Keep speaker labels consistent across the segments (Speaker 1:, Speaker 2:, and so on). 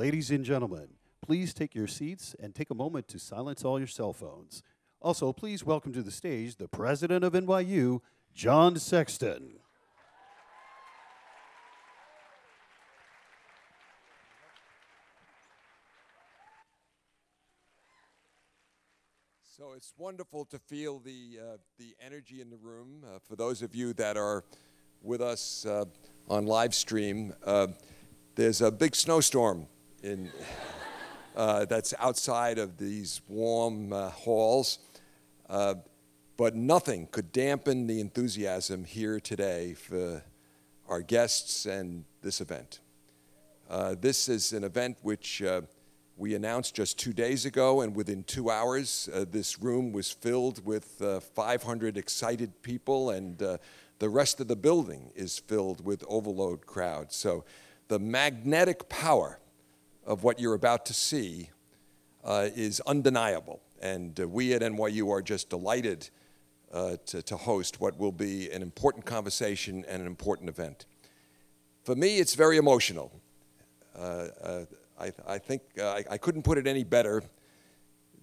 Speaker 1: Ladies and gentlemen, please take your seats and take a moment to silence all your cell phones. Also, please welcome to the stage the president of NYU, John Sexton.
Speaker 2: So it's wonderful to feel the energy in the room. For those of you that are with us on live stream, there's a big snowstorm that's outside of these warm halls, but nothing could dampen the enthusiasm here today for our guests and this event. This is an event which we announced just 2 days ago, and within 2 hours, this room was filled with 500 excited people, and the rest of the building is filled with overload crowds. So the magnetic power of what you're about to see is undeniable, and we at NYU are just delighted to host what will be an important conversation and an important event. For me, it's very emotional. I think I couldn't put it any better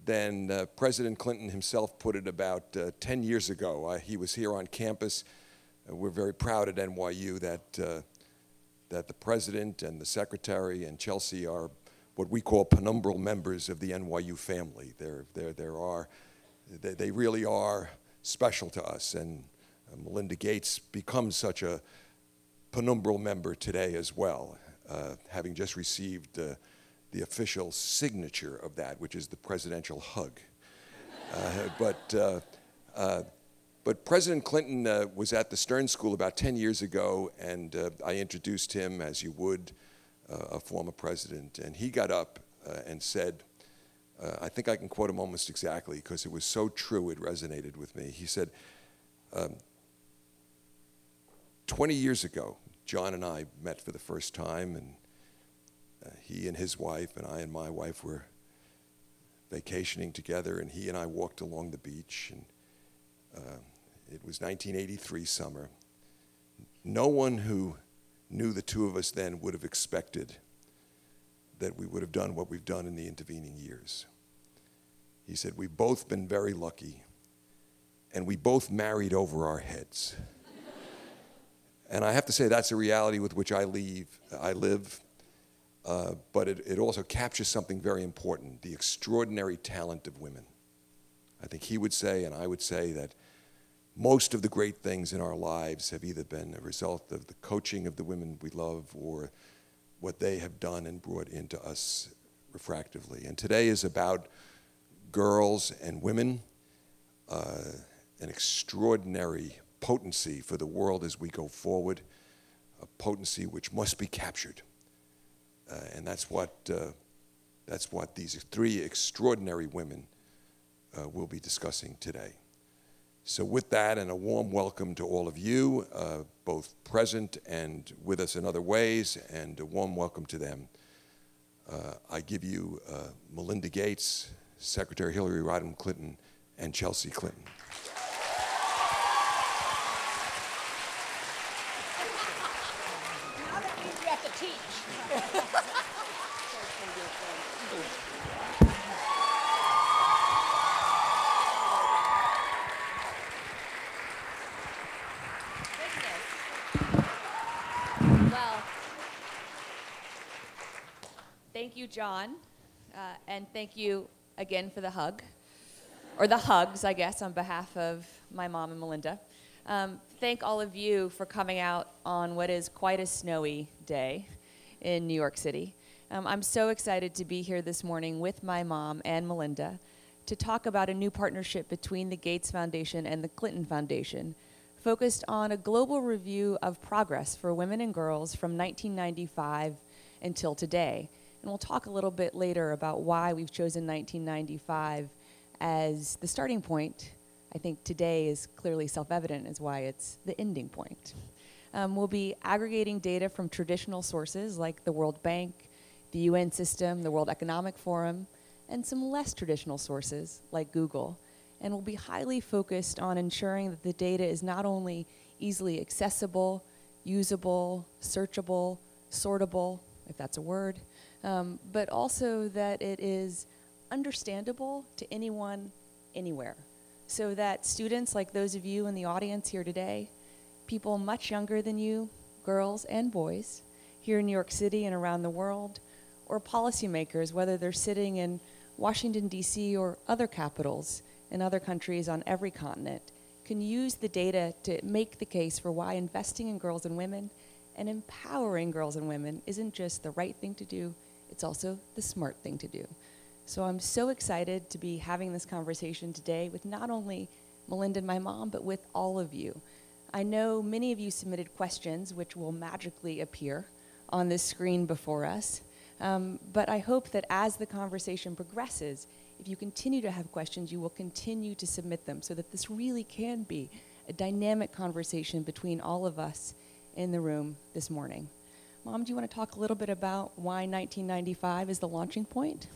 Speaker 2: than President Clinton himself put it about 10 years ago. He was here on campus. We're very proud at NYU that the president and the secretary and Chelsea are what we call penumbral members of the NYU family. They really are special to us, and Melinda Gates becomes such a penumbral member today as well, having just received the official signature of that, which is the presidential hug. But President Clinton was at the Stern School about 10 years ago, and I introduced him, as you would, a former president, and he got up and said, I think I can quote him almost exactly because it was so true, it resonated with me. He said, 20 years ago, John and I met for the first time, and he and his wife and I and my wife were vacationing together, and he and I walked along the beach, and it was 1983 summer. No one who knew the two of us then would have expected that we would have done what we've done in the intervening years. He said, we've both been very lucky, and we both married over our heads. And I have to say that's a reality with which I live. But it also captures something very important, the extraordinary talent of women. I think he would say, and I would say, that most of the great things in our lives have either been a result of the coaching of the women we love or what they have done and brought into us refractively. And today is about girls and women, an extraordinary potency for the world as we go forward, a potency which must be captured. And that's what these three extraordinary women will be discussing today. So with that, and a warm welcome to all of you, both present and with us in other ways, and a warm welcome to them. I give you Melinda Gates, Secretary Hillary Rodham Clinton, and Chelsea Clinton.
Speaker 3: Now that means we have to teach.
Speaker 4: Thank you, John, and thank you again for the hug, or the hugs, I guess, on behalf of my mom and Melinda. Thank all of you for coming out on what is quite a snowy day in New York City. I'm so excited to be here this morning with my mom and Melinda to talk about a new partnership between the Gates Foundation and the Clinton Foundation, focused on a global review of progress for women and girls from 1995 until today. And we'll talk a little bit later about why we've chosen 1995 as the starting point. I think today is clearly self-evident as why it's the ending point. We'll be aggregating data from traditional sources like the World Bank, the UN system, the World Economic Forum, and some less traditional sources like Google. And we'll be highly focused on ensuring that the data is not only easily accessible, usable, searchable, sortable, if that's a word, but also that it is understandable to anyone, anywhere. So that students like those of you in the audience here today, people much younger than you, girls and boys, here in New York City and around the world, or policymakers, whether they're sitting in Washington, D.C. or other capitals in other countries on every continent, can use the data to make the case for why investing in girls and women and empowering girls and women isn't just the right thing to do, it's also the smart thing to do. So I'm so excited to be having this conversation today with not only Melinda and my mom, but with all of you. I know many of you submitted questions, which will magically appear on this screen before us. But I hope that as the conversation progresses, if you continue to have questions, you will continue to submit them so that this really can be a dynamic conversation between all of us in the room this morning. Mom, do you want to talk a little bit about why 1995 is the launching point?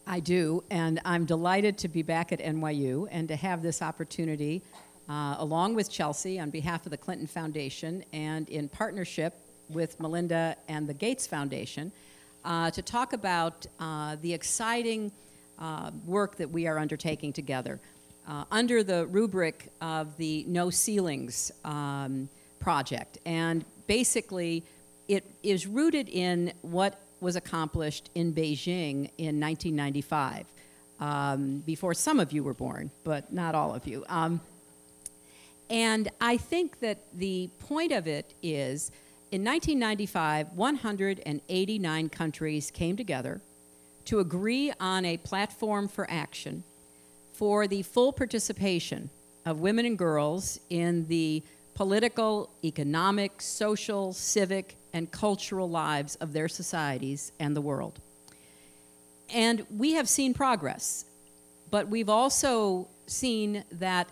Speaker 5: I do, and I'm delighted to be back at NYU and to have this opportunity, along with Chelsea, on behalf of the Clinton Foundation and in partnership with Melinda and the Gates Foundation, to talk about the exciting work that we are undertaking together under the rubric of the No Ceilings project. And basically, it is rooted in what was accomplished in Beijing in 1995, before some of you were born, but not all of you. And I think that the point of it is, in 1995, 189 countries came together to agree on a platform for action for the full participation of women and girls in the political, economic, social, civic, and cultural lives of their societies and the world. And we have seen progress, but we've also seen that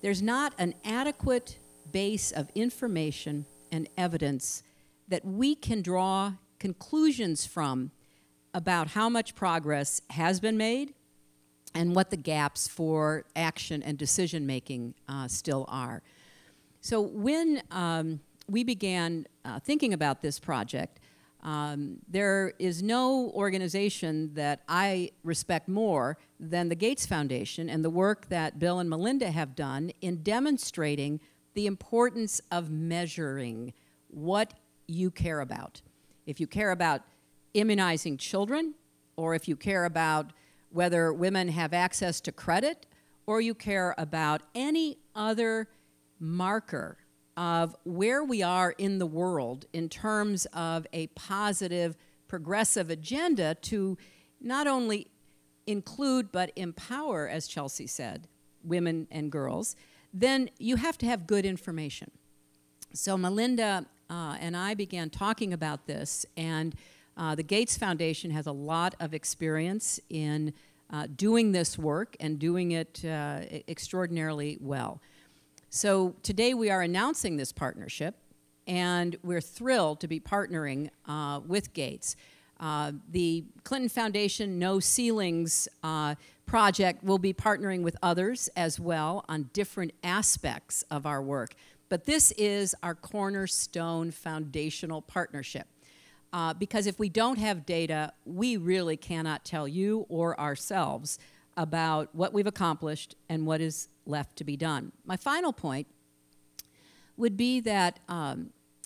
Speaker 5: there's not an adequate base of information and evidence that we can draw conclusions from about how much progress has been made and what the gaps for action and decision-making still are. So when we began thinking about this project, there is no organization that I respect more than the Gates Foundation and the work that Bill and Melinda have done in demonstrating the importance of measuring what you care about. If you care about immunizing children, or if you care about whether women have access to credit, or you care about any other marker of where we are in the world in terms of a positive, progressive agenda to not only include but empower, as Chelsea said, women and girls, then you have to have good information. So Melinda and I began talking about this, and the Gates Foundation has a lot of experience in doing this work and doing it extraordinarily well. So today we are announcing this partnership, and we're thrilled to be partnering with Gates. The Clinton Foundation No Ceilings project will be partnering with others as well on different aspects of our work. But this is our cornerstone foundational partnership. Because if we don't have data, we really cannot tell you or ourselves about what we've accomplished and what is left to be done. My final point would be that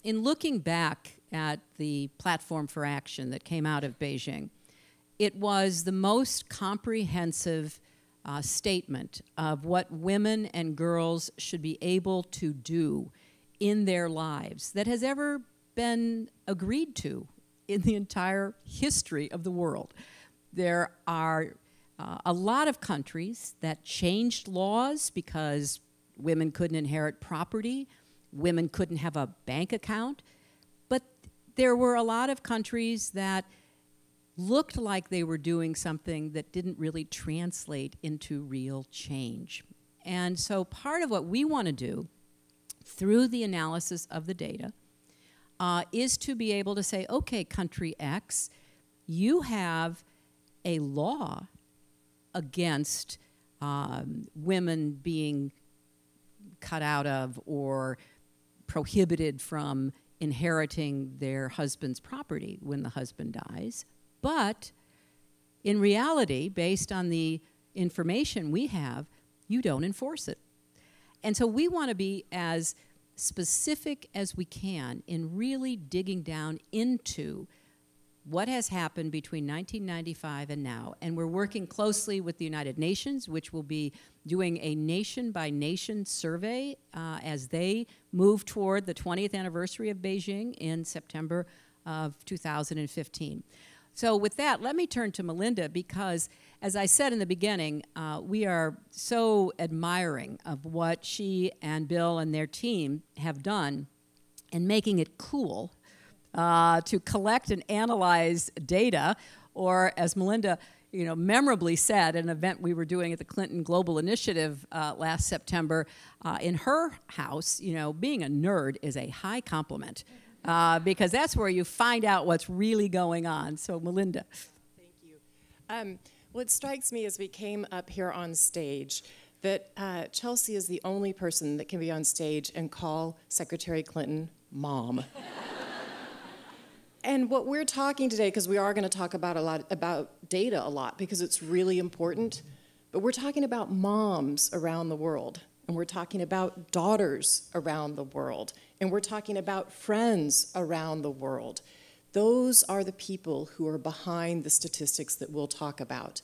Speaker 5: in looking back at the platform for action that came out of Beijing, it was the most comprehensive statement of what women and girls should be able to do in their lives that has ever been agreed to in the entire history of the world. There are a lot of countries that changed laws because women couldn't inherit property, women couldn't have a bank account, but there were a lot of countries that looked like they were doing something that didn't really translate into real change. And so part of what we want to do through the analysis of the data is to be able to say, okay, country X, you have a law against women being cut out of or prohibited from inheriting their husband's property when the husband dies. But in reality, based on the information we have, you don't enforce it. And so we want to be as specific as we can in really digging down into what has happened between 1995 and now. And we're working closely with the United Nations, which will be doing a nation-by-nation survey as they move toward the 20th anniversary of Beijing in September of 2015. So with that, let me turn to Melinda, because as I said in the beginning, we are so admiring of what she and Bill and their team have done in making it cool to collect and analyze data, or as Melinda memorably said at an event we were doing at the Clinton Global Initiative last September, in her house, being a nerd is a high compliment. Because that's where you find out what's really going on. So, Melinda.
Speaker 6: Thank you. Well, it strikes me as we came up here on stage that Chelsea is the only person that can be on stage and call Secretary Clinton Mom. And what we're talking today, because we are going to talk about data a lot, because it's really important, but we're talking about moms around the world. And we're talking about daughters around the world. And we're talking about friends around the world. Those are the people who are behind the statistics that we'll talk about.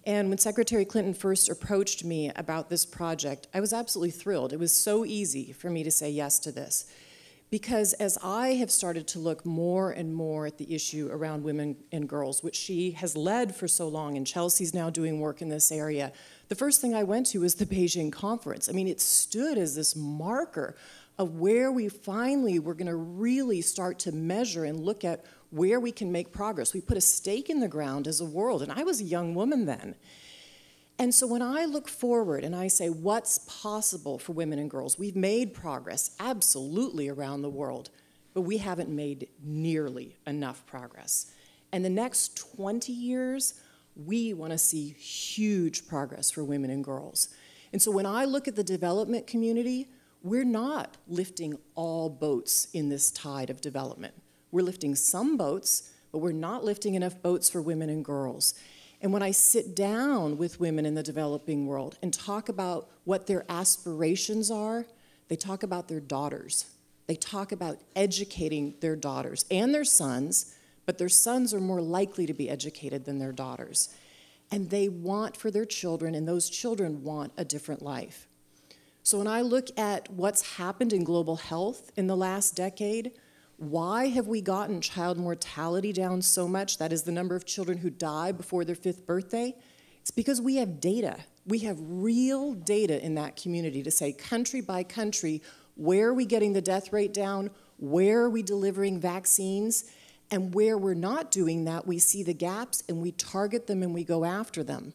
Speaker 6: And when Secretary Clinton first approached me about this project, I was absolutely thrilled. It was so easy for me to say yes to this. Because as I have started to look more and more at the issue around women and girls, which she has led for so long, and Chelsea's now doing work in this area, the first thing I went to was the Beijing conference. I mean, it stood as this marker of where we finally were going to really start to measure and look at where we can make progress. We put a stake in the ground as a world, and I was a young woman then. And so when I look forward and I say, what's possible for women and girls? We've made progress, absolutely, around the world, but we haven't made nearly enough progress. And the next 20 years, we want to see huge progress for women and girls. And so when I look at the development community, we're not lifting all boats in this tide of development. We're lifting some boats, but we're not lifting enough boats for women and girls. And when I sit down with women in the developing world and talk about what their aspirations are, they talk about their daughters. They talk about educating their daughters and their sons, but their sons are more likely to be educated than their daughters. And they want for their children, and those children want a different life. So when I look at what's happened in global health in the last decade, why have we gotten child mortality down so much? That is the number of children who die before their 5th birthday. It's because we have data. We have real data in that community to say, country by country, where are we getting the death rate down? Where are we delivering vaccines? And where we're not doing that, we see the gaps and we target them and we go after them.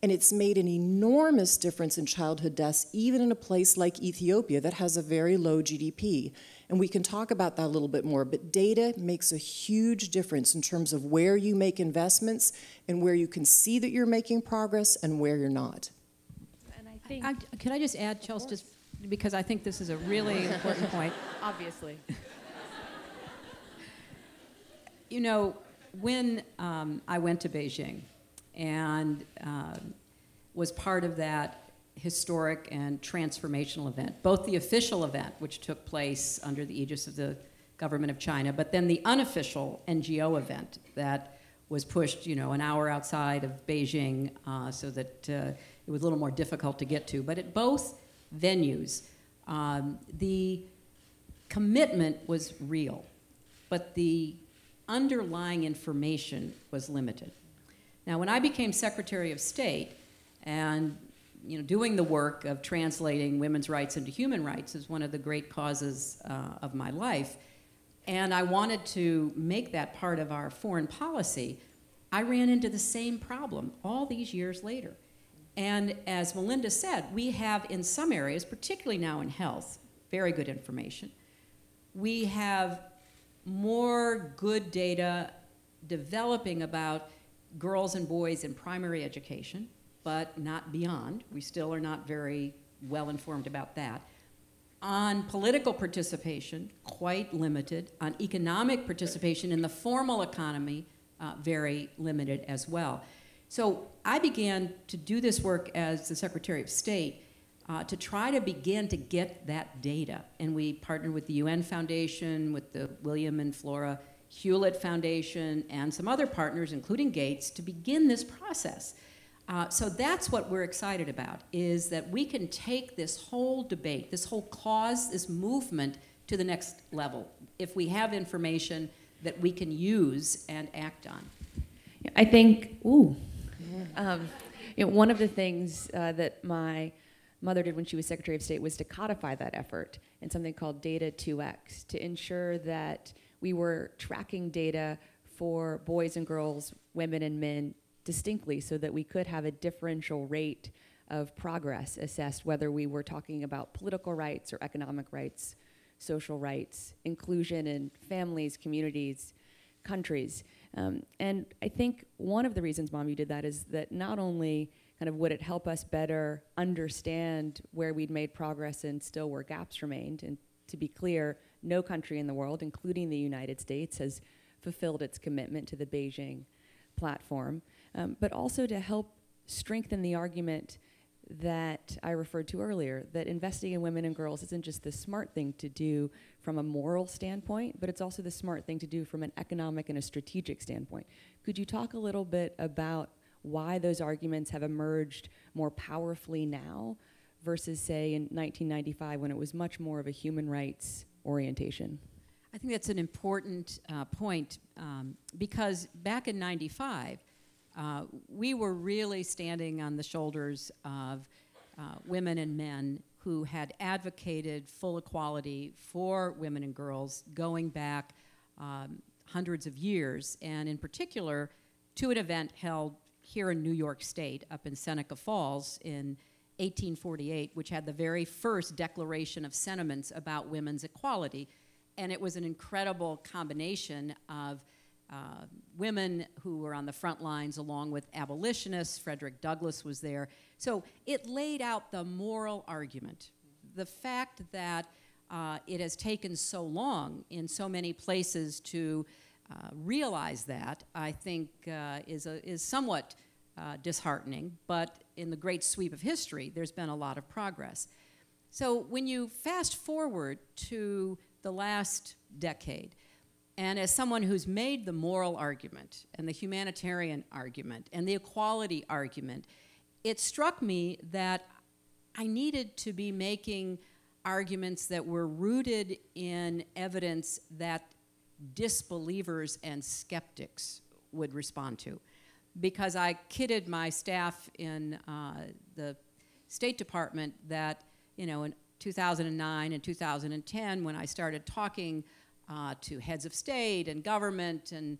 Speaker 6: And it's made an enormous difference in childhood deaths, even in a place like Ethiopia that has a very low GDP. And we can talk about that a little bit more, but data makes a huge difference in terms of where you make investments and where you can see that you're making progress and where you're not.
Speaker 4: And I think,
Speaker 5: Could I just add, Chelsea, just because I think this is a really important point.
Speaker 4: obviously.
Speaker 5: When I went to Beijing and was part of that historic and transformational event, both the official event, which took place under the aegis of the government of China, but then the unofficial NGO event that was pushed, an hour outside of Beijing so that it was a little more difficult to get to. But at both venues, the commitment was real, but the underlying information was limited. Now, when I became Secretary of State and doing the work of translating women's rights into human rights is one of the great causes of my life, and I wanted to make that part of our foreign policy, I ran into the same problem all these years later. And as Melinda said, we have in some areas, particularly now in health, very good information. We have more good data developing about girls and boys in primary education, but not beyond. We still are not very well informed about that. On political participation, quite limited. On economic participation in the formal economy, very limited as well. So I began to do this work as the Secretary of State to try to begin to get that data. And we partnered with the UN Foundation, with the William and Flora Hewlett Foundation, and some other partners, including Gates, to begin this process. So that's what we're excited about, is that we can take this whole debate, this whole cause, this movement to the next level if we have information that we can use and act on.
Speaker 4: I think, one of the things that my mother did when she was Secretary of State was to codify that effort in something called Data 2X, to ensure that we were tracking data for boys and girls, women and men distinctly, so that we could have a differential rate of progress assessed, whether we were talking about political rights or economic rights, social rights, inclusion in families, communities, countries. And I think one of the reasons, Mom, you did that is that not only kind of would it help us better understand where we'd made progress and still where gaps remained, and to be clear, no country in the world, including the United States, has fulfilled its commitment to the Beijing platform, but also to help strengthen the argument that I referred to earlier, that investing in women and girls isn't just the smart thing to do from a moral standpoint, but it's also the smart thing to do from an economic and a strategic standpoint. Could you talk a little bit about why those arguments have emerged more powerfully now versus, say, in 1995 when it was much more of a human rights orientation?
Speaker 5: I think that's an important point because back in '95, we were really standing on the shoulders of women and men who had advocated full equality for women and girls going back hundreds of years, and in particular to an event held here in New York State, up in Seneca Falls in 1848, which had the very first declaration of sentiments about women's equality. And it was an incredible combination of women who were on the front lines along with abolitionists. Frederick Douglass was there. So it laid out the moral argument. The fact that it has taken so long in so many places to realize that, I think, is somewhat disheartening, but in the great sweep of history, there's been a lot of progress. So when you fast forward to the last decade, and as someone who's made the moral argument and the humanitarian argument and the equality argument, it struck me that I needed to be making arguments that were rooted in evidence that disbelievers and skeptics would respond to. Because I kidded my staff in the State Department that, in 2009 and 2010, when I started talking to heads of state and government and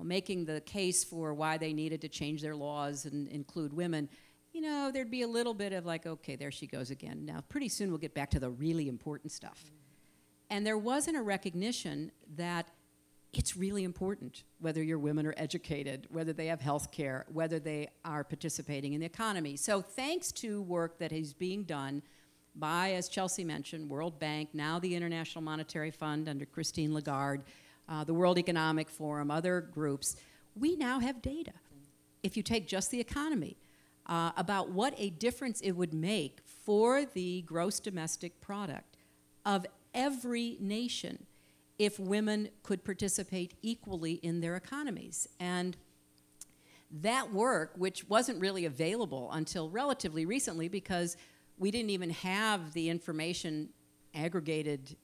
Speaker 5: making the case for why they needed to change their laws and include women, there'd be a little bit of like, okay, there she goes again. Now, pretty soon we'll get back to the really important stuff. And there wasn't a recognition that it's really important whether your women are educated, whether they have health care, whether they are participating in the economy. So thanks to work that is being done by, as Chelsea mentioned, World Bank, now the International Monetary Fund under Christine Lagarde, the World Economic Forum, other groups, we now have data, if you take just the economy, about what a difference it would make for the gross domestic product of every nation if women could participate equally in their economies. And that work, which wasn't really available until relatively recently because we didn't even have the information aggregated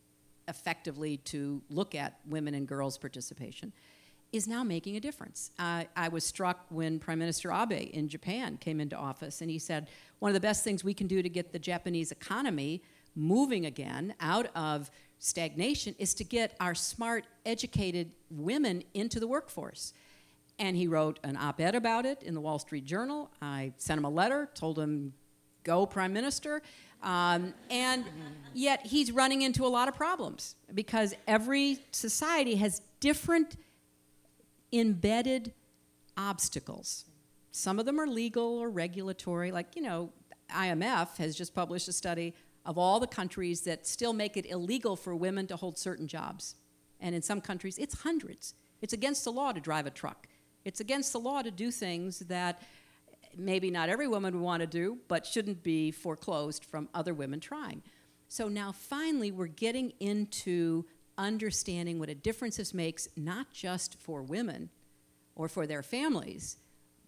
Speaker 5: effectively to look at women and girls' participation, is now making a difference. I was struck when Prime Minister Abe in Japan came into office, and he said, one of the best things we can do to get the Japanese economy moving again out of stagnation is to get our smart, educated women into the workforce. And he wrote an op-ed about it in the Wall Street Journal. I sent him a letter, told him, go, Prime Minister. And yet he's running into a lot of problems because every society has different embedded obstacles. Some of them are legal or regulatory, like, IMF has just published a study of all the countries that still make it illegal for women to hold certain jobs. And in some countries, it's hundreds. It's against the law to drive a truck. It's against the law to do things that maybe not every woman would want to do, but shouldn't be foreclosed from other women trying. So now finally we're getting into understanding what a difference this makes, not just for women or for their families,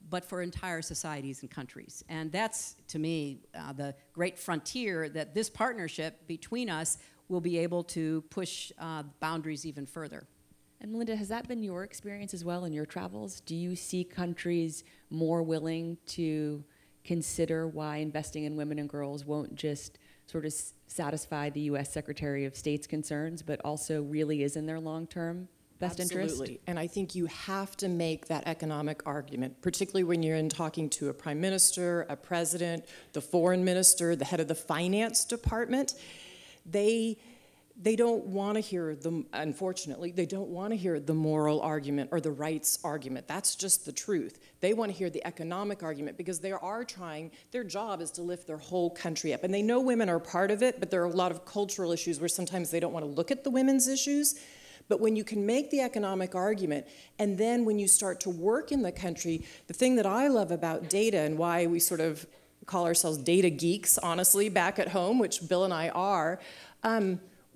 Speaker 5: but for entire societies and countries. And that's, to me, the great frontier that this partnership between us will be able to push boundaries even further.
Speaker 4: And Melinda, has that been your experience as well in your travels? Do you see countries more willing to consider why investing in women and girls won't just sort of satisfy the U.S. Secretary of State's concerns, but also really is in their long-term best interest?
Speaker 6: Absolutely. And I think you have to make that economic argument, particularly when you're in talking to a prime minister, a president, the foreign minister, the head of the finance department. They don't want to hear unfortunately, they don't want to hear the moral argument or the rights argument. That's just the truth. They want to hear the economic argument because they are trying, their job is to lift their whole country up. And they know women are part of it, but there are a lot of cultural issues where sometimes they don't want to look at the women's issues. But when you can make the economic argument, and then when you start to work in the country, the thing that I love about data and why we sort of call ourselves data geeks, honestly, back at home, which Bill and I are,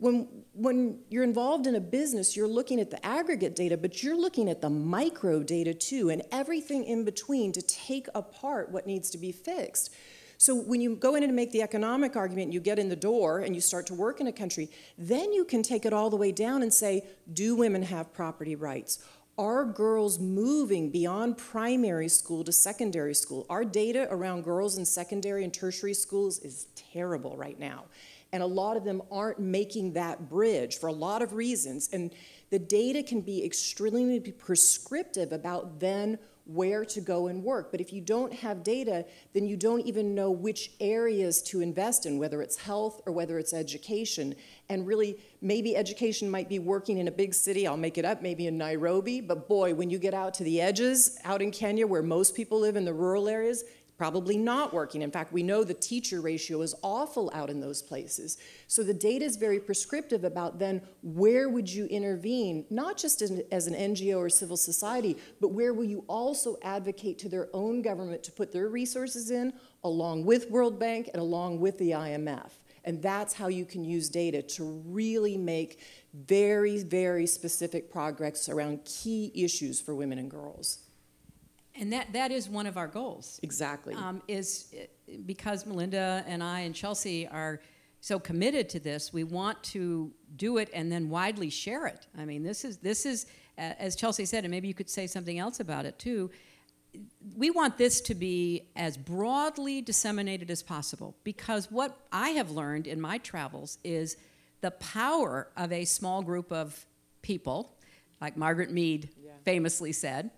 Speaker 6: when you're involved in a business, you're looking at the aggregate data, but you're looking at the micro data too, and everything in between to take apart what needs to be fixed. So when you go in and make the economic argument, you get in the door and you start to work in a country, then you can take it all the way down and say, do women have property rights? Are girls moving beyond primary school to secondary school? Our data around girls in secondary and tertiary schools is terrible right now. And a lot of them aren't making that bridge for a lot of reasons. And the data can be extremely prescriptive about then where to go and work. But if you don't have data, then you don't even know which areas to invest in, whether it's health or whether it's education. And really, maybe education might be working in a big city, I'll make it up, maybe in Nairobi, but boy, when you get out to the edges, out in Kenya where most people live in the rural areas, probably not working. In fact, we know the teacher ratio is awful out in those places. So the data is very prescriptive about then where would you intervene, not just as an NGO or civil society, but where will you also advocate to their own government to put their resources in, along with World Bank and along with the IMF. And that's how you can use data to really make very, very specific progress around key issues for women and girls.
Speaker 5: And that is one of our goals.
Speaker 6: Exactly.
Speaker 5: Is because Melinda and I and Chelsea are so committed to this, we want to do it and then widely share it. I mean, this is as Chelsea said, and maybe you could say something else about it too, we want this to be as broadly disseminated as possible, because what I have learned in my travels is the power of a small group of people, like Margaret Mead famously said,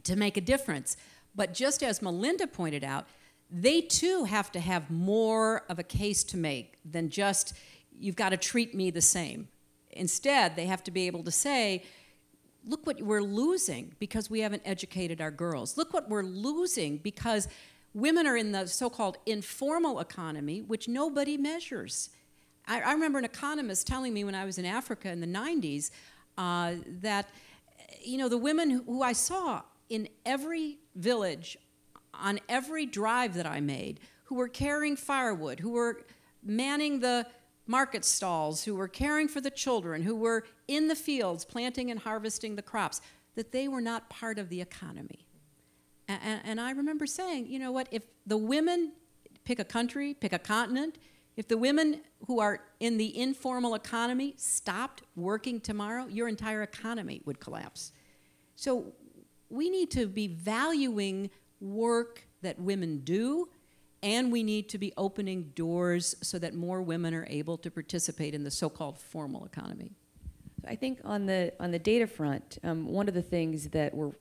Speaker 5: to make a difference. But just as Melinda pointed out, they too have to have more of a case to make than just, you've got to treat me the same. Instead, they have to be able to say, look what we're losing because we haven't educated our girls. Look what we're losing because women are in the so-called informal economy, which nobody measures. I remember an economist telling me when I was in Africa in the 90s that, you know, the women who I saw in every village, on every drive that I made, who were carrying firewood, who were manning the market stalls, who were caring for the children, who were in the fields planting and harvesting the crops, that they were not part of the economy. And I remember saying, you know what, if the women, pick a country, pick a continent, if the women who are in the informal economy stopped working tomorrow, your entire economy would collapse. So we need to be valuing work that women do, and we need to be opening doors so that more women are able to participate in the so-called formal economy.
Speaker 4: I think on the data front, one of the things that we're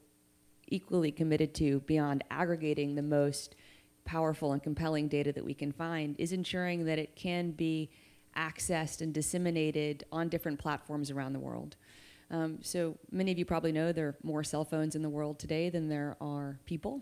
Speaker 4: equally committed to beyond aggregating the most powerful and compelling data that we can find is ensuring that it can be accessed and disseminated on different platforms around the world. So many of you probably know there are more cell phones in the world today than there are people.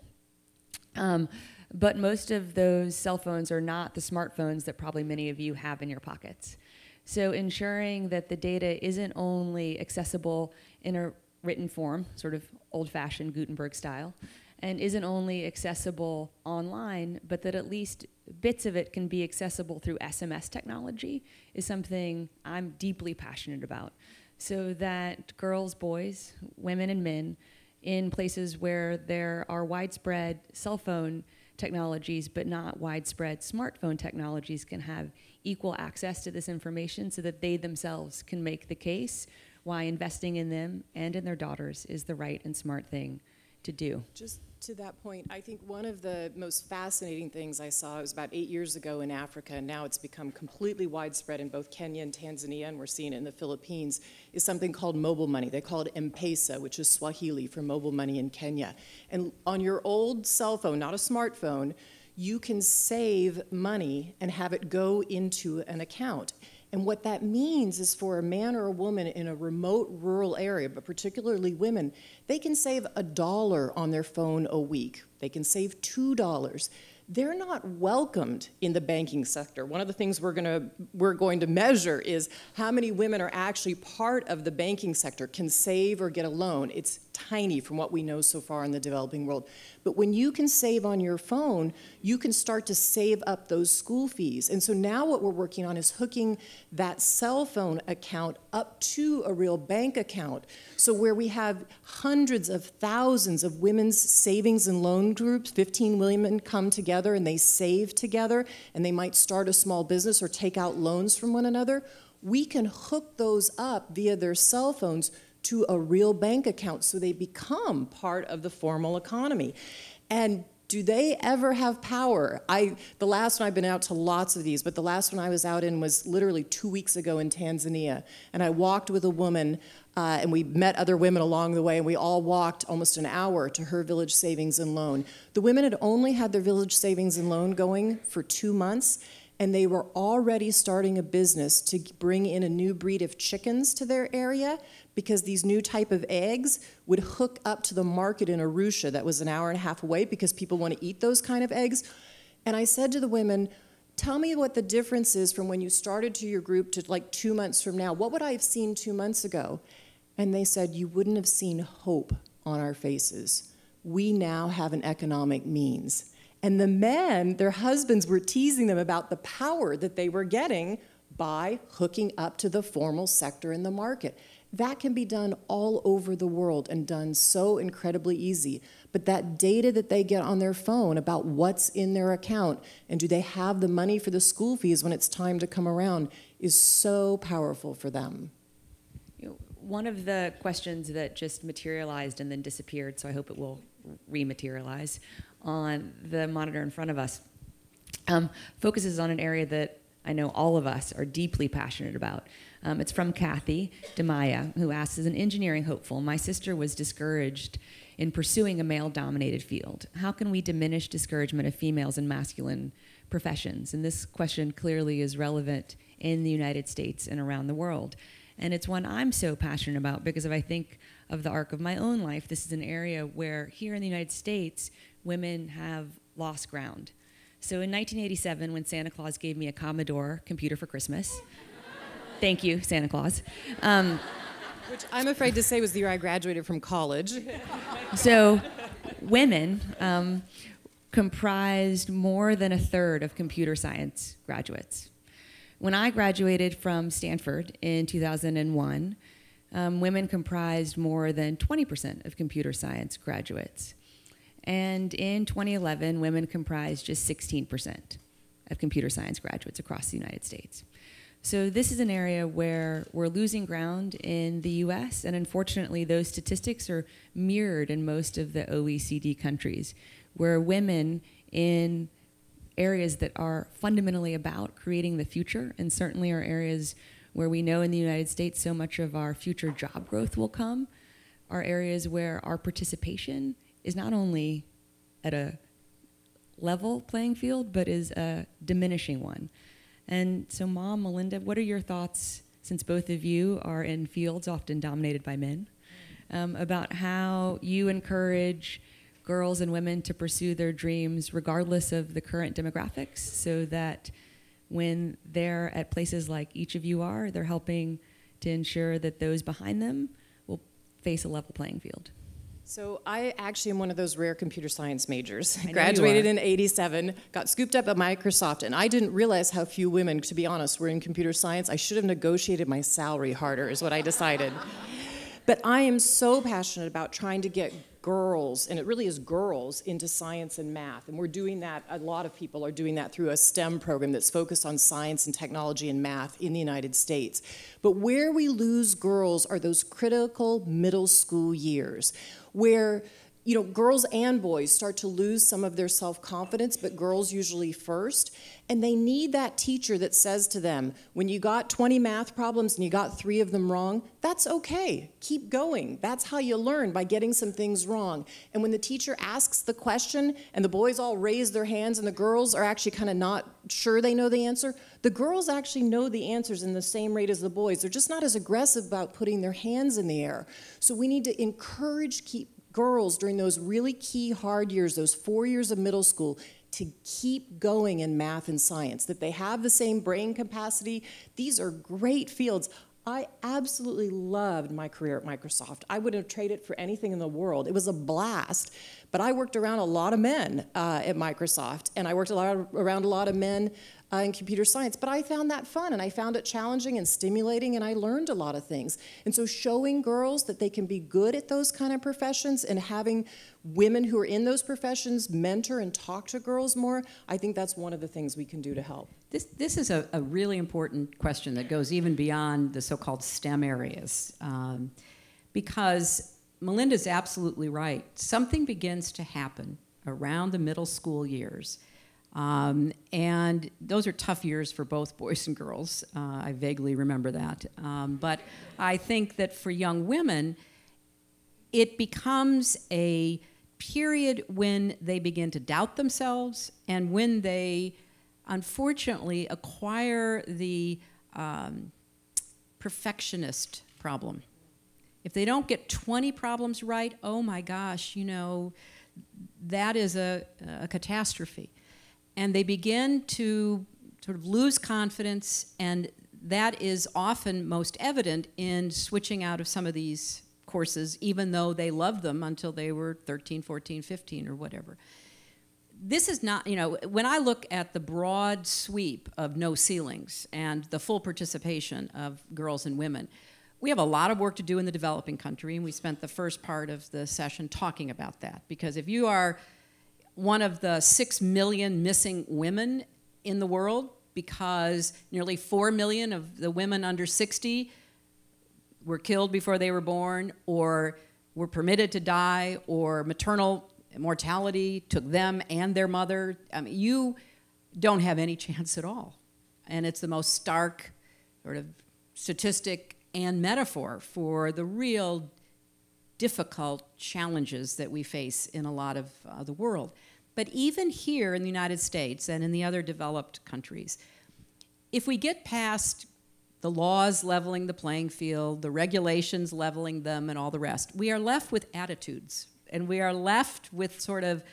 Speaker 4: But most of those cell phones are not the smartphones that probably many of you have in your pockets. So ensuring that the data isn't only accessible in a written form, sort of old-fashioned Gutenberg style, and isn't only accessible online, but that at least bits of it can be accessible through SMS technology, is something I'm deeply passionate about. So that girls, boys, women, and men in places where there are widespread cell phone technologies but not widespread smartphone technologies can have equal access to this information so that they themselves can make the case why investing in them and in their daughters is the right and smart thing to do.
Speaker 6: Just to that point, I think one of the most fascinating things I saw, it was about 8 years ago in Africa, and now it's become completely widespread in both Kenya and Tanzania, and we're seeing it in the Philippines, is something called mobile money. They call it M-Pesa, which is Swahili for mobile money in Kenya. And on your old cell phone, not a smartphone, you can save money and have it go into an account. And what that means is for a man or a woman in a remote rural area, but particularly women, they can save $1 on their phone a week. They can save $2. They're not welcomed in the banking sector. One of the things we're going to measure is how many women are actually part of the banking sector, can save or get a loan. It's tiny from what we know so far in the developing world. But when you can save on your phone, you can start to save up those school fees. And so now what we're working on is hooking that cell phone account up to a real bank account. So where we have hundreds of thousands of women's savings and loan groups, 15 women come together and they save together, and they might start a small business or take out loans from one another, we can hook those up via their cell phones to a real bank account so they become part of the formal economy. And do they ever have power? The last one, I've been out to lots of these, but the last one I was out in was literally 2 weeks ago in Tanzania. And I walked with a woman, and we met other women along the way, and we all walked almost an hour to her village savings and loan. The women had only had their village savings and loan going for 2 months, and they were already starting a business to bring in a new breed of chickens to their area, because these new type of eggs would hook up to the market in Arusha that was an hour and a half away, because people want to eat those kind of eggs. And I said to the women, tell me what the difference is from when you started to your group to like 2 months from now. What would I have seen 2 months ago? And they said, you wouldn't have seen hope on our faces. We now have an economic means. And the men, their husbands, were teasing them about the power that they were getting by hooking up to the formal sector in the market. That can be done all over the world and done so incredibly easy. But that data that they get on their phone about what's in their account and do they have the money for the school fees when it's time to come around is so powerful for them.
Speaker 4: One of the questions that just materialized and then disappeared, so I hope it will rematerialize, on the monitor in front of us, focuses on an area that I know all of us are deeply passionate about. It's from Kathy DeMaya, who asks, as an engineering hopeful, my sister was discouraged in pursuing a male-dominated field. How can we diminish discouragement of females in masculine professions? And this question clearly is relevant in the United States and around the world. And it's one I'm so passionate about because if I think of the arc of my own life, this is an area where here in the United States, women have lost ground. So in 1987, when Santa Claus gave me a Commodore computer for Christmas, thank you, Santa Claus.
Speaker 6: Which I'm afraid to say was the year I graduated from college.
Speaker 4: So women comprised more than a third of computer science graduates. When I graduated from Stanford in 2001, women comprised more than 20% of computer science graduates. And in 2011, women comprised just 16% of computer science graduates across the United States. So this is an area where we're losing ground in the US, and unfortunately those statistics are mirrored in most of the OECD countries, where women in areas that are fundamentally about creating the future, and certainly are areas where we know in the United States so much of our future job growth will come, are areas where our participation is not only at a level playing field, but is a diminishing one. And so Mom, Melinda, what are your thoughts, since both of you are in fields often dominated by men, about how you encourage girls and women to pursue their dreams regardless of the current demographics, so that when they're at places like each of you are, they're helping to ensure that those behind them will face a level playing field?
Speaker 6: So I actually am one of those rare computer science majors.
Speaker 4: I know
Speaker 6: Graduated
Speaker 4: you are.
Speaker 6: in '87, got scooped up at Microsoft, and I didn't realize how few women, to be honest, were in computer science. I should have negotiated my salary harder, is what I decided. But I am so passionate about trying to get girls, and it really is girls, into science and math. And we're doing that, a lot of people are doing that through a STEM program that's focused on science and technology and math in the United States. But where we lose girls are those critical middle school years, where girls and boys start to lose some of their self-confidence, but girls usually first. And they need that teacher that says to them, when you got 20 math problems and you got 3 of them wrong, that's okay. Keep going. That's how you learn, by getting some things wrong. And when the teacher asks the question and the boys all raise their hands and the girls are actually kind of not sure they know the answer, the girls actually know the answers in the same rate as the boys. They're just not as aggressive about putting their hands in the air. So we need to encourage girls during those really key hard years, those 4 years of middle school, to keep going in math and science, that they have the same brain capacity. These are great fields. I absolutely loved my career at Microsoft. I wouldn't have traded it for anything in the world. It was a blast, but I worked around a lot of men at Microsoft, and I worked around a lot of men in computer science, but I found that fun, and I found it challenging and stimulating, and I learned a lot of things. And so showing girls that they can be good at those kind of professions, and having women who are in those professions mentor and talk to girls more, I think that's one of the things we can do to help.
Speaker 5: This is a really important question that goes even beyond the so-called STEM areas, because Melinda's absolutely right. Something begins to happen around the middle school years. And those are tough years for both boys and girls. I vaguely remember that. But I think that for young women, it becomes a period when they begin to doubt themselves, and when they unfortunately acquire the perfectionist problem. If they don't get 20 problems right, oh my gosh, that is a catastrophe. And they begin to sort of lose confidence, and that is often most evident in switching out of some of these courses, even though they loved them until they were 13, 14, 15, or whatever. This is not, when I look at the broad sweep of no ceilings and the full participation of girls and women, we have a lot of work to do in the developing country, and we spent the first part of the session talking about that. Because if you are one of the 6 million missing women in the world, because nearly 4 million of the women under 60 were killed before they were born, or were permitted to die, or maternal mortality took them and their mother. I mean, you don't have any chance at all. And it's the most stark sort of statistic and metaphor for the real difficult challenges that we face in a lot of the world. But even here in the United States and in the other developed countries, if we get past the laws leveling the playing field, the regulations leveling them, and all the rest, we are left with attitudes, and we are left with sort of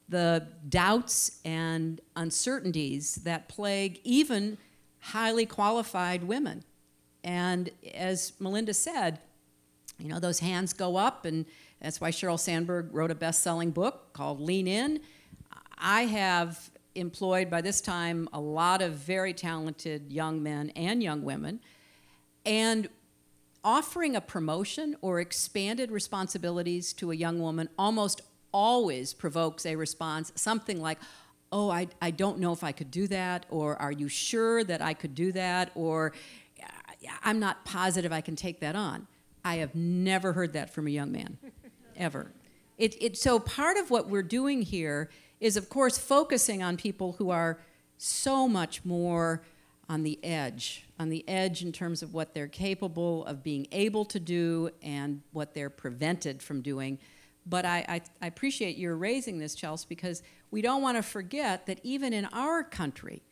Speaker 5: the doubts and uncertainties that plague even highly qualified women. And as Melinda said, those hands go up, and that's why Sheryl Sandberg wrote a best-selling book called Lean In. I have employed, by this time, a lot of very talented young men and young women, and offering a promotion or expanded responsibilities to a young woman almost always provokes a response, something like, oh, I don't know if I could do that, or are you sure that I could do that, or I'm not positive I can take that on. I have never heard that from a young man, ever. So part of what we're doing here is, of course, focusing on people who are so much more on the edge in terms of what they're capable of being able to do and what they're prevented from doing. But I appreciate your raising this, Chelsea, because we don't want to forget that even in our country,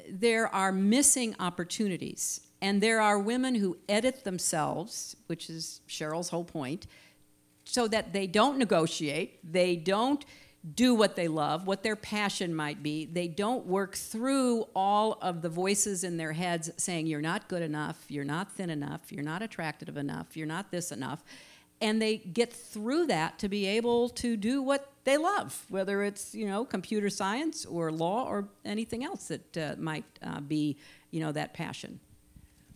Speaker 5: there are missing opportunities. And there are women who edit themselves, which is Cheryl's whole point, so that they don't negotiate, they don't do what they love, what their passion might be. They don't work through all of the voices in their heads saying, you're not good enough, you're not thin enough, you're not attractive enough, you're not this enough. and they get through that to be able to do what they love, whether it's, computer science or law or anything else that might be, that passion.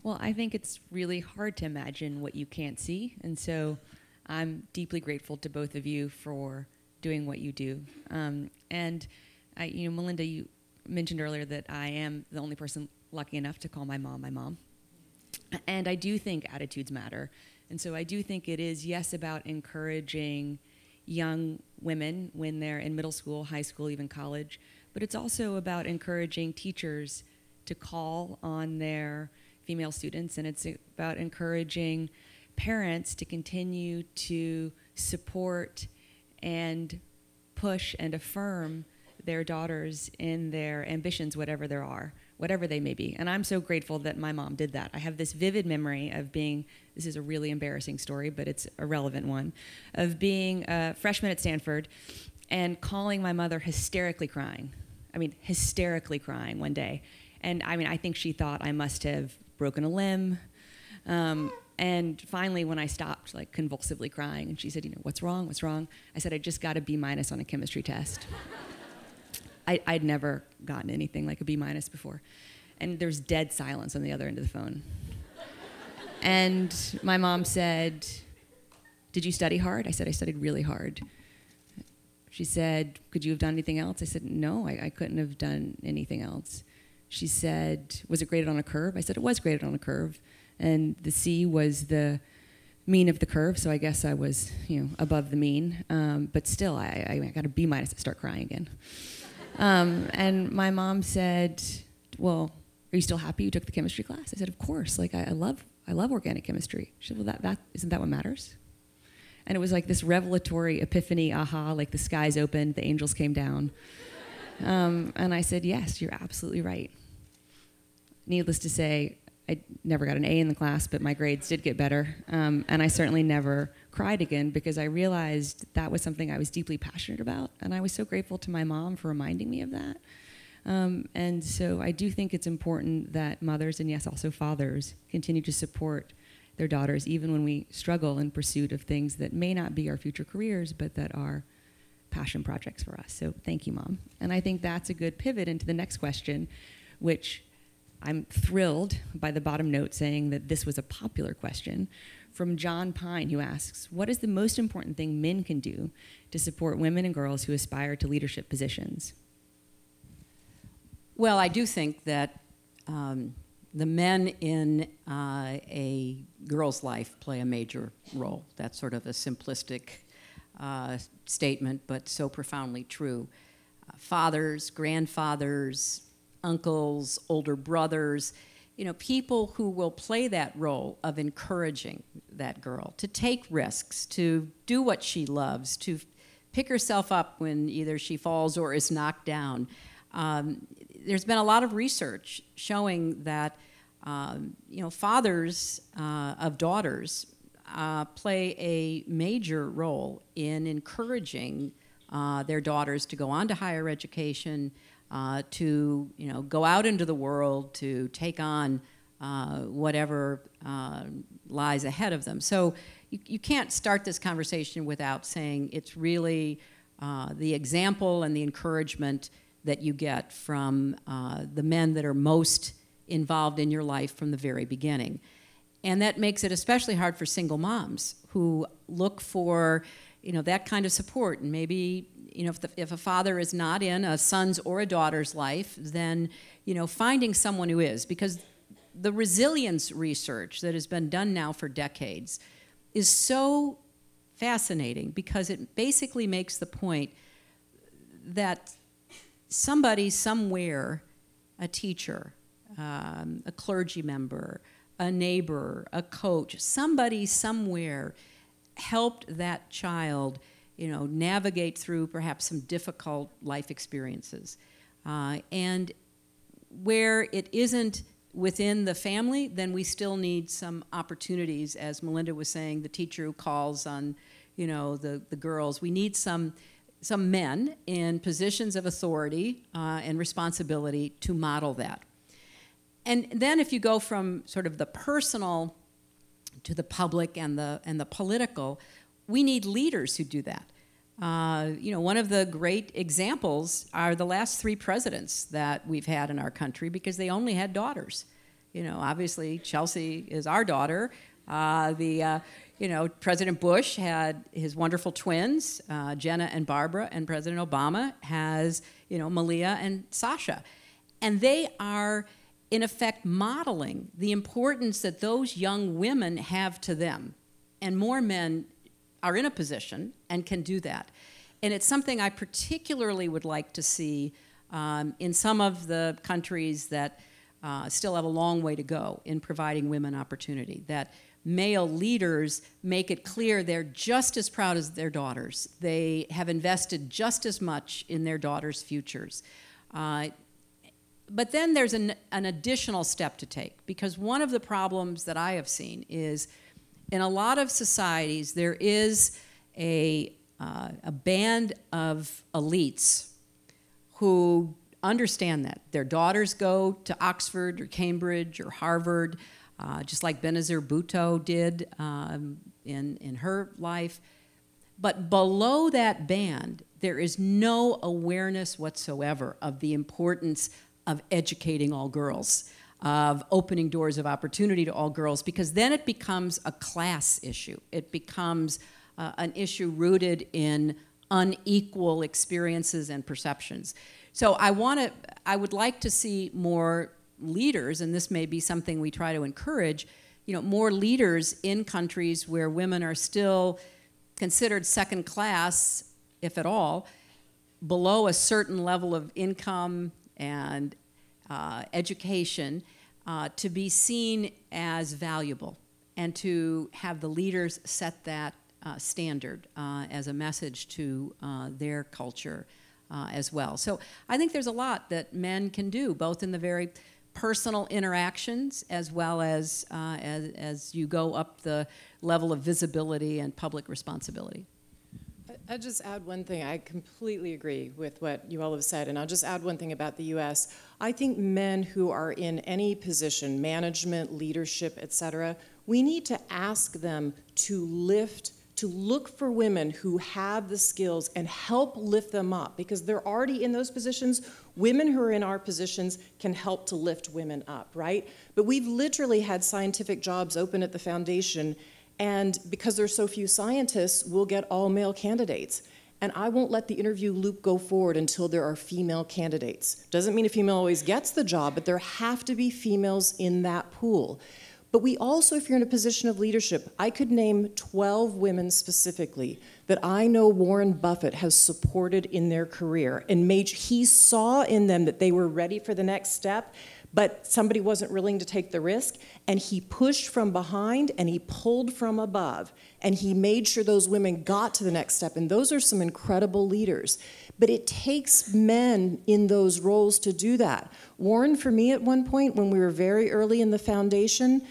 Speaker 4: Well, I think it's really hard to imagine what you can't see, and so I'm deeply grateful to both of you for doing what you do. And Melinda, you mentioned earlier that I am the only person lucky enough to call my mom. And I do think attitudes matter. And so I do think it is, yes, about encouraging young women when they're in middle school, high school, even college, but it's also about encouraging teachers to call on their female students, and it's about encouraging parents to continue to support and push and affirm their daughters in their ambitions, whatever they may be. And I'm so grateful that my mom did that. I have this vivid memory of being, this is a really embarrassing story, but it's a relevant one, of being a freshman at Stanford and calling my mother hysterically crying one day. And I think she thought I must have broken a limb. And finally, when I stopped convulsively crying, and she said, what's wrong? I said, I just got a B- on a chemistry test. I'd never gotten anything like a B- before. And there's dead silence on the other end of the phone. And my mom said, did you study hard? I said, I studied really hard. She said, could you have done anything else? I said, no, I couldn't have done anything else. She said, was it graded on a curve? I said, it was graded on a curve. And the C was the mean of the curve, so I guess I was, above the mean. But still, I got a B- to start crying again. And my mom said, well, are you still happy you took the chemistry class? I said, of course. I love organic chemistry. She said, well, that isn't that what matters? And it was like this revelatory epiphany, aha, like the skies opened, the angels came down. And I said, yes, you're absolutely right. Needless to say, I never got an A in the class, but my grades did get better. And I certainly never cried again because I realized that was something I was deeply passionate about. And I was so grateful to my mom for reminding me of that. And so I do think it's important that mothers, and yes, also fathers, continue to support their daughters, even when we struggle in pursuit of things that may not be our future careers, but that are passion projects for us. So thank you, Mom. And I think that's a good pivot into the next question, which I'm thrilled by the bottom note saying that this was a popular question from John Pine, who asks, what is the most important thing men can do to support women and girls who aspire to leadership positions?
Speaker 5: Well, I do think that the men in a girl's life play a major role. That's sort of a simplistic statement, but so profoundly true. Fathers, grandfathers, uncles, older brothers, people who will play that role of encouraging that girl to take risks, to do what she loves, to pick herself up when either she falls or is knocked down. There's been a lot of research showing that fathers of daughters play a major role in encouraging their daughters to go on to higher education, to go out into the world, to take on whatever lies ahead of them. So you can't start this conversation without saying it's really the example and the encouragement that you get from the men that are most involved in your life from the very beginning. And that makes it especially hard for single moms who look for that kind of support. And maybe if a father is not in a son's or a daughter's life, then finding someone who is, because the resilience research that has been done now for decades is so fascinating, because it basically makes the point that somebody somewhere, a teacher, a clergy member, a neighbor, a coach, somebody somewhere helped that child navigate through perhaps some difficult life experiences. And where it isn't within the family, then we still need some opportunities, as Melinda was saying, the teacher who calls on the girls. We need some men in positions of authority and responsibility to model that. And then if you go from sort of the personal to the public and the political, we need leaders who do that. One of the great examples are the last 3 presidents that we've had in our country, because they only had daughters. Obviously Chelsea is our daughter. President Bush had his wonderful twins, Jenna and Barbara, and President Obama has, Malia and Sasha. And they are, in effect, modeling the importance that those young women have to them. And more men are in a position and can do that. And it's something I particularly would like to see in some of the countries that still have a long way to go in providing women opportunity, that male leaders make it clear they're just as proud as their daughters. They have invested just as much in their daughters' futures. But then there's an additional step to take, because one of the problems that I have seen is in a lot of societies there is a band of elites who understand that their daughters go to Oxford or Cambridge or Harvard, just like Benazir Bhutto did in her life. But below that band, there is no awareness whatsoever of the importance of educating all girls, of opening doors of opportunity to all girls, because then it becomes a class issue. It becomes an issue rooted in unequal experiences and perceptions. So I would like to see more leaders, and this may be something we try to encourage, more leaders in countries where women are still considered second class, if at all, below a certain level of income and education, to be seen as valuable, and to have the leaders set that standard as a message to their culture as well. So I think there's a lot that men can do, both in the very personal interactions as well as you go up the level of visibility and public responsibility.
Speaker 6: I'll just add one thing. I completely agree with what you all have said, and I'll just add one thing about the U.S. I think men who are in any position, management, leadership, etc., we need to ask them to look for women who have the skills and help lift them up, because they're already in those positions. Women who are in our positions can help to lift women up, right? But we've literally had scientific jobs open at the foundation, and because there's so few scientists, we'll get all male candidates. And I won't let the interview loop go forward until there are female candidates. Doesn't mean a female always gets the job, but there have to be females in that pool. But we also, if you're in a position of leadership, I could name 12 women specifically that I know Warren Buffett has supported in their career, and he saw in them that they were ready for the next step, but somebody wasn't willing to take the risk, and he pushed from behind and he pulled from above, and he made sure those women got to the next step, and those are some incredible leaders. But it takes men in those roles to do that. Warren, for me at one point, when we were very early in the foundation,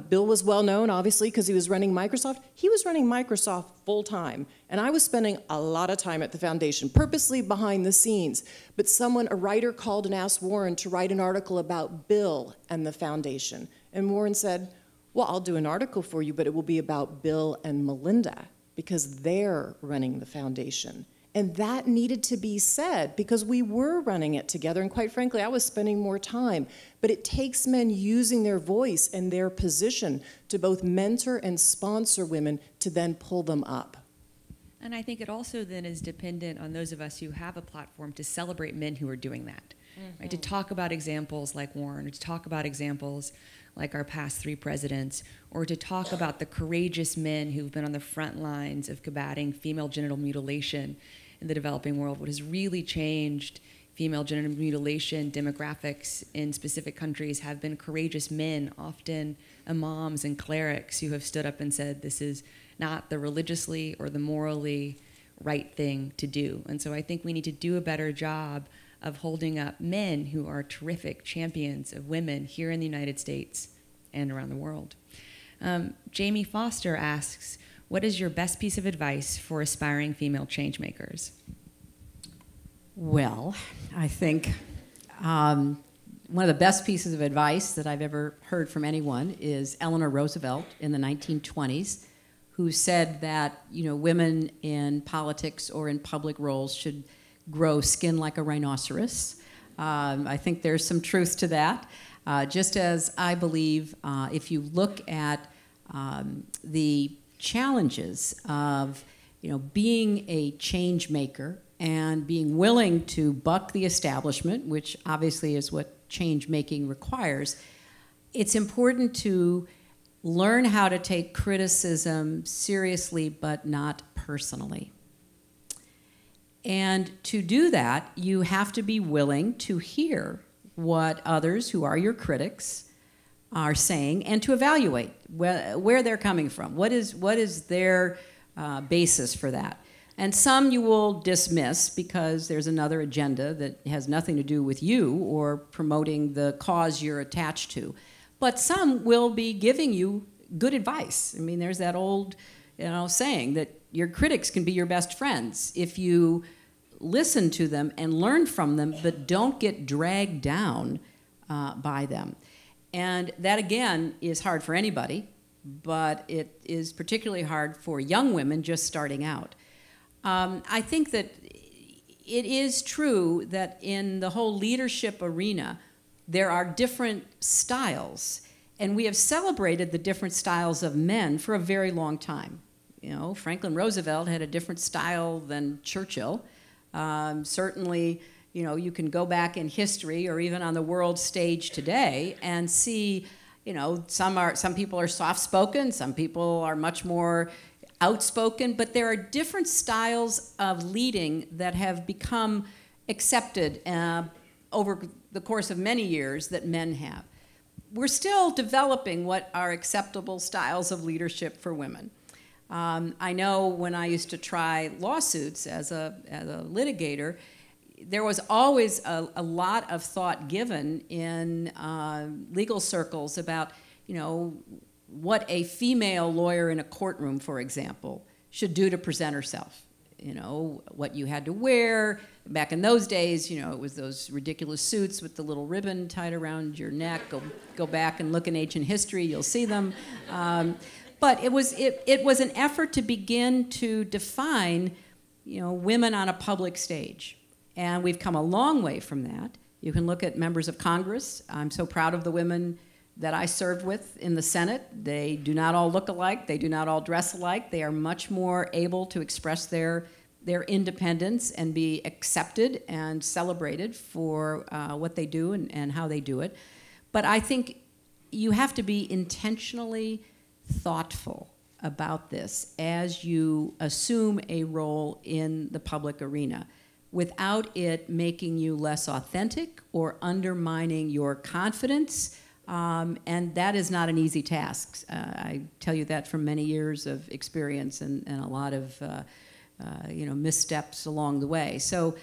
Speaker 6: Bill was well known, obviously, because he was running Microsoft. He was running Microsoft full time, and I was spending a lot of time at the foundation, purposely behind the scenes. But a writer called and asked Warren to write an article about Bill and the foundation. And Warren said, well, I'll do an article for you, but it will be about Bill and Melinda, because they're running the foundation. And that needed to be said, because we were running it together, and quite frankly, I was spending more time. But it takes men using their voice and their position to both mentor and sponsor women to then pull them up.
Speaker 4: And I think it also then is dependent on those of us who have a platform to celebrate men who are doing that. Mm-hmm. Right? To talk about examples like Warren, or to talk about examples like our past 3 presidents, or to talk about the courageous men who've been on the front lines of combating female genital mutilation in the developing world. What has really changed female genital mutilation demographics in specific countries have been courageous men, often imams and clerics, who have stood up and said this is not the religiously or the morally right thing to do. And so I think we need to do a better job of holding up men who are terrific champions of women here in the United States and around the world. Jamie Foster asks, what is your best piece of advice for aspiring female changemakers?
Speaker 5: Well, I think one of the best pieces of advice that I've ever heard from anyone is Eleanor Roosevelt in the 1920s, who said that, you know, women in politics or in public roles should grow skin like a rhinoceros. I think there's some truth to that. Just as I believe if you look at the challenges of, you know, being a change maker and being willing to buck the establishment, which obviously is what change making requires, it's important to learn how to take criticism seriously but not personally. And to do that, you have to be willing to hear what others who are your critics are saying and to evaluate where they're coming from. What is their basis for that? And some you will dismiss because there's another agenda that has nothing to do with you or promoting the cause you're attached to. But some will be giving you good advice. I mean, there's that old, you know, saying that your critics can be your best friends if you listen to them and learn from them, but don't get dragged down by them. And that, again, is hard for anybody, but it is particularly hard for young women just starting out. I think that it is true that in the whole leadership arena, there are different styles, and we have celebrated the different styles of men for a very long time. You know, Franklin Roosevelt had a different style than Churchill. Certainly, you know, you can go back in history or even on the world stage today and see, you know, some people are soft-spoken, some people are much more outspoken, but there are different styles of leading that have become accepted over the course of many years that men have. We're still developing what are acceptable styles of leadership for women. I know when I used to try lawsuits as a litigator, there was always a lot of thought given in legal circles about, you know, what a female lawyer in a courtroom, for example, should do to present herself. You know, what you had to wear. Back in those days, you know, it was those ridiculous suits with the little ribbon tied around your neck. Go back and look in ancient history, you'll see them. But it was an effort to begin to define, you know, women on a public stage. And we've come a long way from that. You can look at members of Congress. I'm so proud of the women that I served with in the Senate. They do not all look alike. They do not all dress alike. They are much more able to express their independence and be accepted and celebrated for what they do and how they do it. But I think you have to be intentionally thoughtful about this as you assume a role in the public arena without it making you less authentic or undermining your confidence. And that is not an easy task. I tell you that from many years of experience and a lot of you know, missteps along the way. So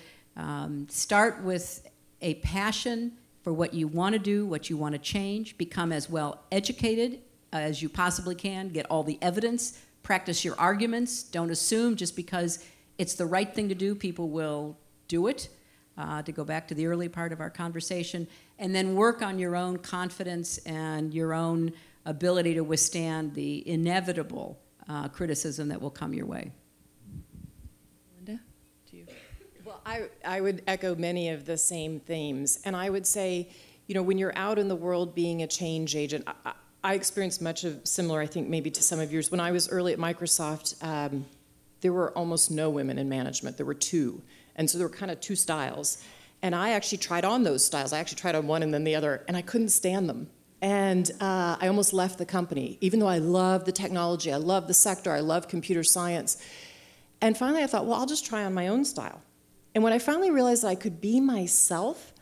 Speaker 5: start with a passion for what you want to do, what you want to change. Become as well educated as you possibly can. Get all the evidence. Practice your arguments. Don't assume just because it's the right thing to do, people will do it. To go back to the early part of our conversation, and then work on your own confidence and your own ability to withstand the inevitable criticism that will come your way.
Speaker 6: Linda, to you. Well, I would echo many of the same themes, and I would say, you know, when you're out in the world being a change agent, I experienced much of similar, I think, maybe to some of yours. When I was early at Microsoft, there were almost no women in management. There were two. And so there were kind of two styles. And I actually tried on those styles. I actually tried on one and then the other, and I couldn't stand them. And I almost left the company, even though I love the technology, I love the sector, I love computer science. And finally I thought, well, I'll just try on my own style. And when I finally realized that I could be myself,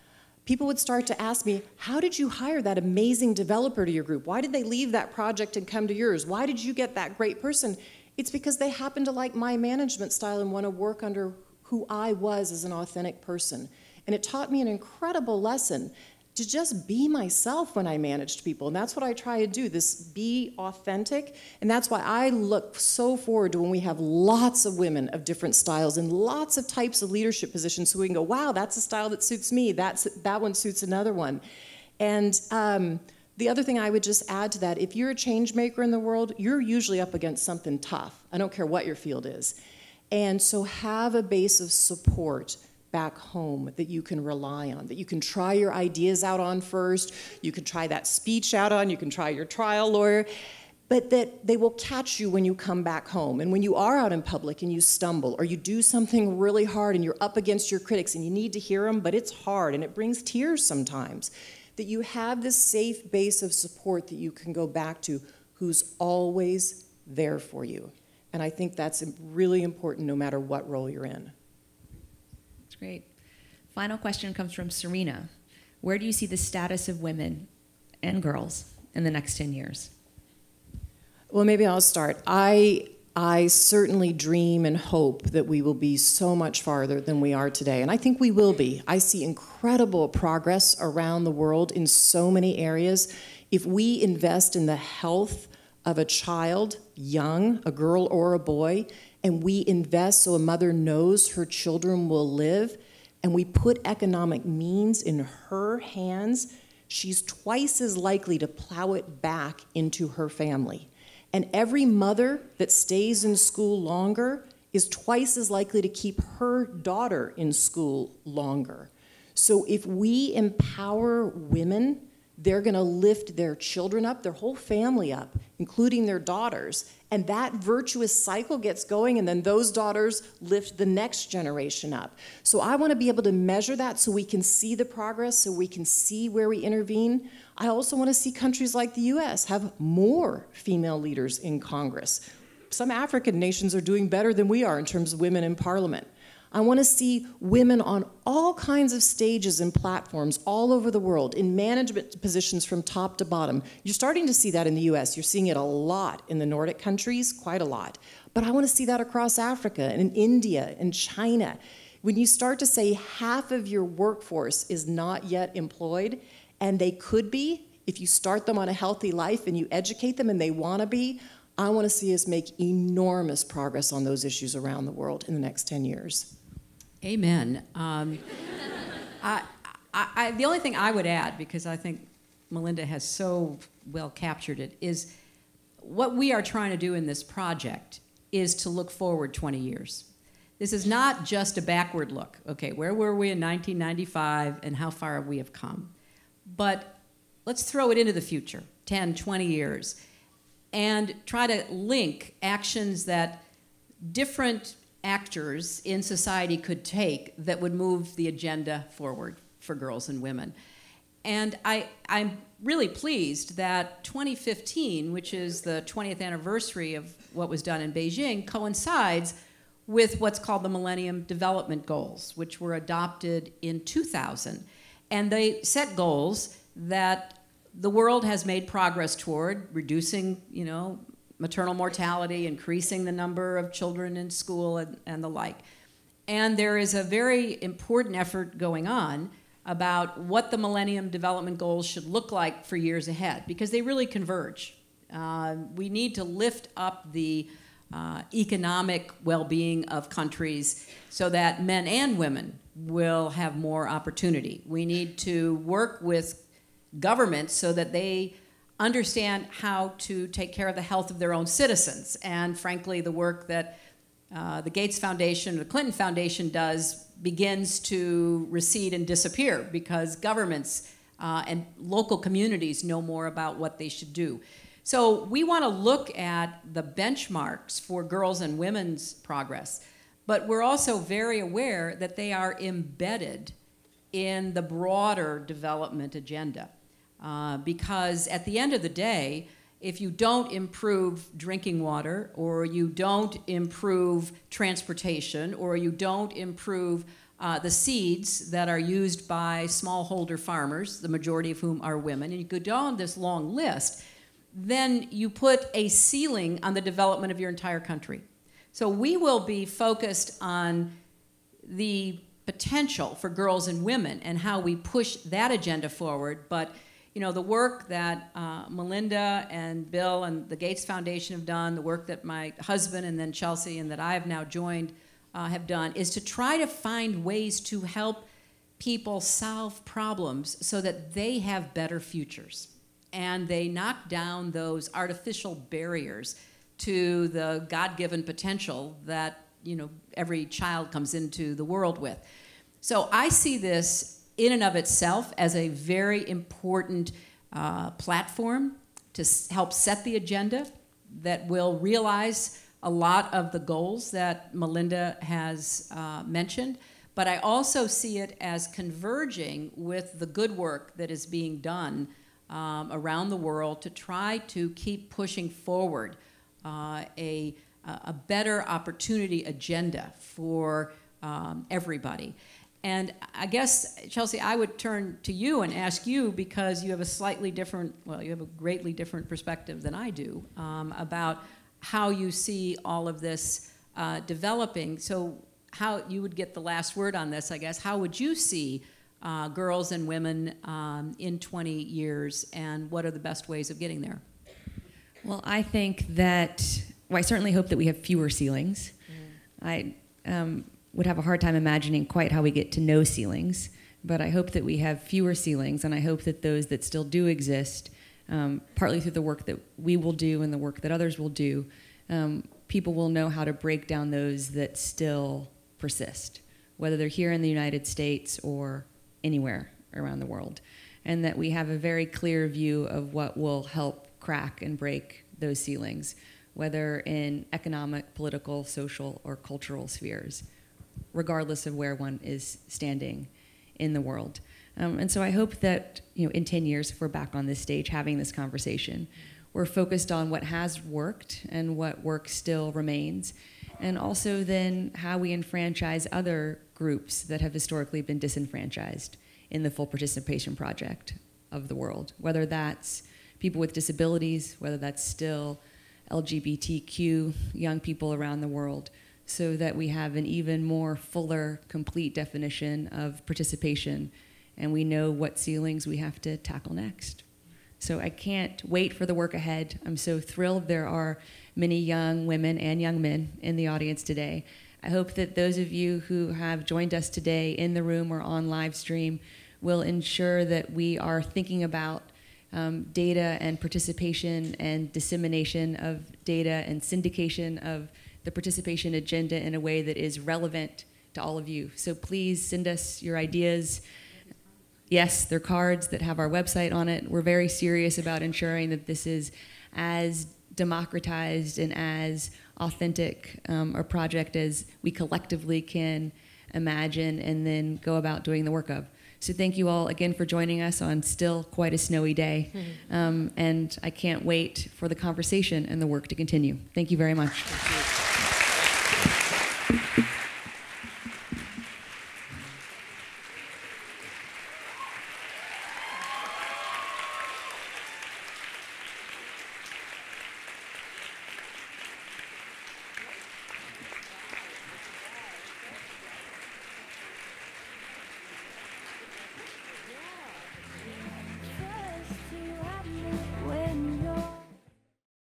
Speaker 6: people would start to ask me, how did you hire that amazing developer to your group? Why did they leave that project and come to yours? Why did you get that great person? It's because they happen to like my management style and want to work under who I was as an authentic person. And it taught me an incredible lesson to just be myself when I managed people. And that's what I try to do, this be authentic. And that's why I look so forward to when we have lots of women of different styles and lots of types of leadership positions so we can go, wow, that's a style that suits me, that one suits another one. And the other thing I would just add to that, if you're a change maker in the world, you're usually up against something tough. I don't care what your field is. And so have a base of support back home that you can rely on, that you can try your ideas out on first, you can try that speech out on, you can try your trial lawyer, but that they will catch you when you come back home. And when you are out in public and you stumble or you do something really hard and you're up against your critics and you need to hear them, but it's hard and it brings tears sometimes, that you have this safe base of support that you can go back to who's always there for you. And I think that's really important no matter what role you're in.
Speaker 4: That's great. Final question comes from Serena. Where do you see the status of women and girls in the next 10 years?
Speaker 6: Well, maybe I'll start. I certainly dream and hope that we will be so much farther than we are today. And I think we will be. I see incredible progress around the world in so many areas. If we invest in the health of a child, young, a girl or a boy, and we invest so a mother knows her children will live, and we put economic means in her hands, she's twice as likely to plow it back into her family. And every mother that stays in school longer is twice as likely to keep her daughter in school longer. So if we empower women, they're going to lift their children up, their whole family up, including their daughters. And that virtuous cycle gets going, and then those daughters lift the next generation up. So I want to be able to measure that so we can see the progress, so we can see where we intervene. I also want to see countries like the US have more female leaders in Congress. Some African nations are doing better than we are in terms of women in parliament. I want to see women on all kinds of stages and platforms all over the world, in management positions from top to bottom. You're starting to see that in the US. You're seeing it a lot in the Nordic countries, quite a lot. But I want to see that across Africa and in India and China. When you start to say half of your workforce is not yet employed, and they could be, if you start them on a healthy life and you educate them and they want to be, I want to see us make enormous progress on those issues around the world in the next 10 years.
Speaker 5: Amen. The only thing I would add, because I think Melinda has so well captured it, is what we are trying to do in this project is to look forward 20 years. This is not just a backward look. Okay, where were we in 1995 and how far we have come? But let's throw it into the future, 10, 20 years, and try to link actions that different actors in society could take that would move the agenda forward for girls and women. And I'm really pleased that 2015, which is the 20th anniversary of what was done in Beijing, coincides with what's called the Millennium Development Goals, which were adopted in 2000. And they set goals that the world has made progress toward, reducing, maternal mortality, increasing the number of children in school, and the like. And there is a very important effort going on about what the Millennium Development Goals should look like for years ahead, because they really converge. We need to lift up the economic well-being of countries so that men and women will have more opportunity. We need to work with governments so that they understand how to take care of the health of their own citizens. And frankly, the work that the Gates Foundation, the Clinton Foundation does begins to recede and disappear because governments and local communities know more about what they should do. So we want to look at the benchmarks for girls' and women's progress, but we're also very aware that they are embedded in the broader development agenda. Because at the end of the day, if you don't improve drinking water, or you don't improve transportation, or you don't improve the seeds that are used by smallholder farmers, the majority of whom are women, and you go down this long list, then you put a ceiling on the development of your entire country. So we will be focused on the potential for girls and women and how we push that agenda forward, but the work that Melinda and Bill and the Gates Foundation have done, the work that my husband and then Chelsea and that I have now joined have done, is to try to find ways to help people solve problems so that they have better futures. And they knock down those artificial barriers to the God-given potential that every child comes into the world with. So I see this in and of itself as a very important platform to help set the agenda that will realize a lot of the goals that Melinda has mentioned. But I also see it as converging with the good work that is being done around the world to try to keep pushing forward a better opportunity agenda for everybody. And I guess, Chelsea, I would turn to you and ask you, because you have a slightly different, well, you have a greatly different perspective than I do about how you see all of this developing. So how you would get the last word on this, I guess. How would you see girls and women in 20 years, and what are the best ways of getting there?
Speaker 4: Well, I think that, well, I certainly hope that we have fewer ceilings. I would have a hard time imagining quite how we get to no ceilings, but I hope that we have fewer ceilings, and I hope that those that still do exist, partly through the work that we will do and the work that others will do, people will know how to break down those that still persist, whether they're here in the United States or anywhere around the world, and that we have a very clear view of what will help crack and break those ceilings, whether in economic, political, social, or cultural spheres, regardless of where one is standing in the world. And so I hope that in 10 years, if we're back on this stage having this conversation, we're focused on what has worked and what work still remains, and also then how we enfranchise other groups that have historically been disenfranchised in the full participation project of the world, whether that's people with disabilities, whether that's still LGBTQ young people around the world, so that we have an even more fuller, complete definition of participation, and we know what ceilings we have to tackle next. So I can't wait for the work ahead. I'm so thrilled there are many young women and young men in the audience today. I hope that those of you who have joined us today in the room or on live stream will ensure that we are thinking about data and participation and dissemination of data and syndication of the participation agenda in a way that is relevant to all of you. So please send us your ideas. Yes, they're cards that have our website on it. We're very serious about ensuring that this is as democratized and as authentic a project as we collectively can imagine and then go about doing the work of. So thank you all again for joining us on still quite a snowy day. And I can't wait for the conversation and the work to continue. Thank you very much.